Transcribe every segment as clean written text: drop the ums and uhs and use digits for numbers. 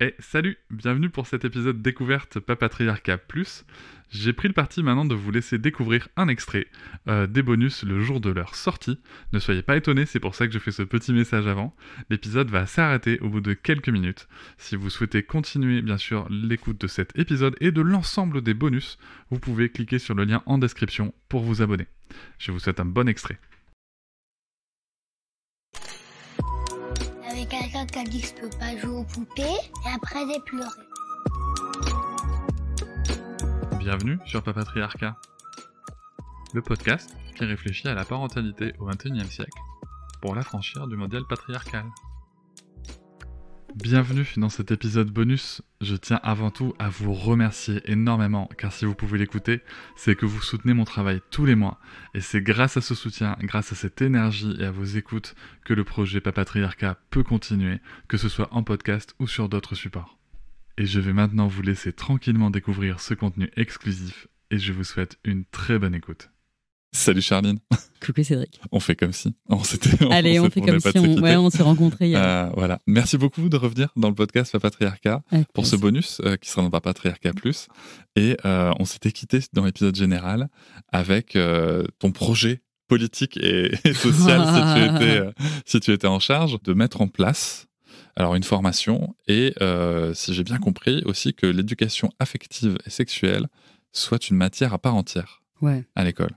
Et salut, bienvenue pour cet épisode découverte Papatriarcat Plus. J'ai pris le parti maintenant de vous laisser découvrir un extrait des bonus le jour de leur sortie. Ne soyez pas étonnés, c'est pour ça que je fais ce petit message avant. L'épisode va s'arrêter au bout de quelques minutes. Si vous souhaitez continuer bien sûr l'écoute de cet épisode et de l'ensemble des bonus, vous pouvez cliquer sur le lien en description pour vous abonner. Je vous souhaite un bon extrait. Avec quelqu'un qui a dit que je peux pas jouer aux poupées, et après j'ai pleuré. Bienvenue sur Papatriarcat, le podcast qui réfléchit à la parentalité au XXIe siècle pour l'affranchir du modèle patriarcal. Bienvenue dans cet épisode bonus. Je tiens avant tout à vous remercier énormément, car si vous pouvez l'écouter, c'est que vous soutenez mon travail tous les mois. Et c'est grâce à ce soutien, grâce à cette énergie et à vos écoutes, que le projet Papatriarcat peut continuer, que ce soit en podcast ou sur d'autres supports. Et je vais maintenant vous laisser tranquillement découvrir ce contenu exclusif, et je vous souhaite une très bonne écoute. Salut Charline. Coucou Cédric. On fait comme si. On fait comme si on s'est rencontrés hier. Voilà. Merci beaucoup de revenir dans le podcast Papatriarcat pour ce bonus qui sera dans Papatriarcat Plus. Et on s'était quitté dans l'épisode général avec ton projet politique et social si tu étais en charge de mettre en place une formation et si j'ai bien compris aussi que l'éducation affective et sexuelle soit une matière à part entière à l'école.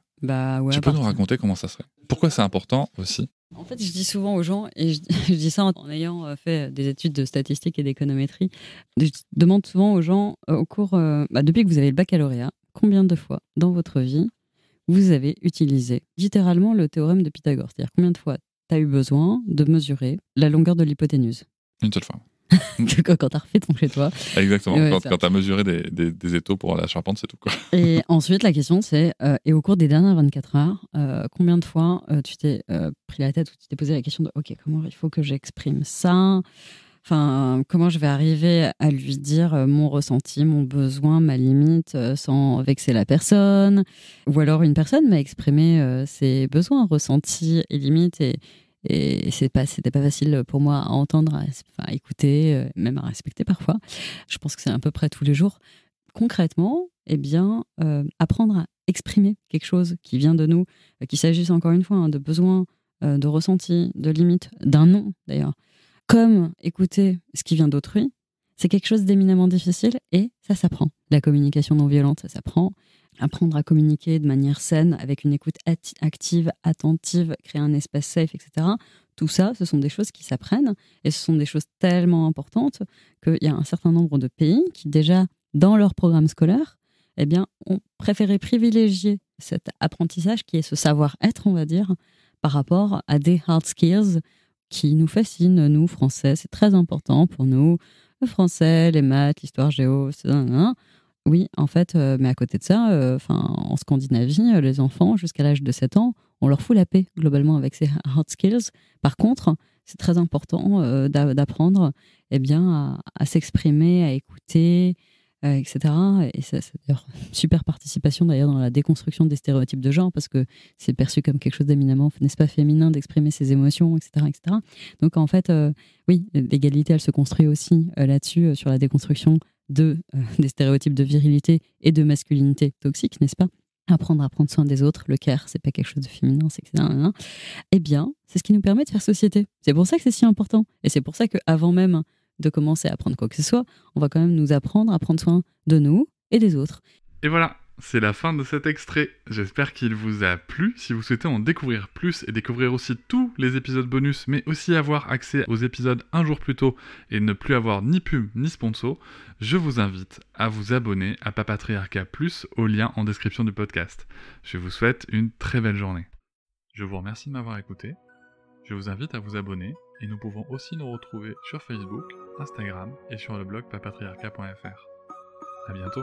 Tu peux nous raconter comment ça serait? Pourquoi c'est important aussi? En fait, je dis souvent aux gens, et je dis ça en ayant fait des études de statistique et d'économétrie, je demande souvent aux gens, au cours, depuis que vous avez le baccalauréat, combien de fois dans votre vie vous avez utilisé littéralement le théorème de Pythagore? C'est-à-dire combien de fois tu as eu besoin de mesurer la longueur de l'hypoténuse? Une seule fois. Quand t'as refait ton chez toi. Exactement, quand t'as mesuré des étaux pour la charpente, c'est tout, quoi. Et ensuite, la question c'est, et au cours des dernières 24 heures, combien de fois tu t'es pris la tête ou tu t'es posé la question de ok, comment il faut que j'exprime ça? Enfin, comment je vais arriver à lui dire mon ressenti, mon besoin, ma limite, sans vexer la personne? Ou alors une personne m'a exprimé ses besoins, ressentis et limites, et c'était pas facile pour moi à entendre, à écouter, même à respecter parfois. Je pense que c'est à peu près tous les jours. Concrètement, apprendre à exprimer quelque chose qui vient de nous, qu'il s'agisse encore une fois de besoins, de ressentis, de limites, d'un non d'ailleurs, comme écouter ce qui vient d'autrui, c'est quelque chose d'éminemment difficile et ça s'apprend. La communication non violente, ça s'apprend. Apprendre à communiquer de manière saine, avec une écoute active, attentive, créer un espace safe, etc. Tout ça, ce sont des choses qui s'apprennent et ce sont des choses tellement importantes qu'il y a un certain nombre de pays qui, déjà, dans leur programme scolaire, ont préféré privilégier cet apprentissage qui est ce savoir-être, on va dire, par rapport à des hard skills qui nous fascinent, nous, Français. C'est très important pour nous. Le français, les maths, l'histoire géo, oui, en fait, mais à côté de ça, en Scandinavie, les enfants, jusqu'à l'âge de 7 ans, on leur fout la paix, globalement, avec ces hard skills. Par contre, c'est très important d'apprendre à s'exprimer, à écouter, etc. Et ça, c'est d'ailleurs une super participation d'ailleurs dans la déconstruction des stéréotypes de genre, parce que c'est perçu comme quelque chose d'éminemment, n'est-ce pas, féminin d'exprimer ses émotions, etc. etc. Donc en fait, oui, l'égalité, elle se construit aussi là-dessus, sur la déconstruction des stéréotypes de virilité et de masculinité toxique, n'est-ce pas? Apprendre à prendre soin des autres, le care, c'est pas quelque chose de féminin, c'est etc. C'est ce qui nous permet de faire société. C'est pour ça que c'est si important. Et c'est pour ça qu'avant même de commencer à apprendre quoi que ce soit, on va quand même nous apprendre à prendre soin de nous et des autres. Et voilà, c'est la fin de cet extrait. J'espère qu'il vous a plu. Si vous souhaitez en découvrir plus et découvrir aussi tous les épisodes bonus, mais aussi avoir accès aux épisodes un jour plus tôt et ne plus avoir ni pub ni sponsor, je vous invite à vous abonner à Papatriarcat Plus au lien en description du podcast. Je vous souhaite une très belle journée. Je vous remercie de m'avoir écouté. Je vous invite à vous abonner et nous pouvons aussi nous retrouver sur Facebook, Instagram et sur le blog papatriarcat.fr. À bientôt.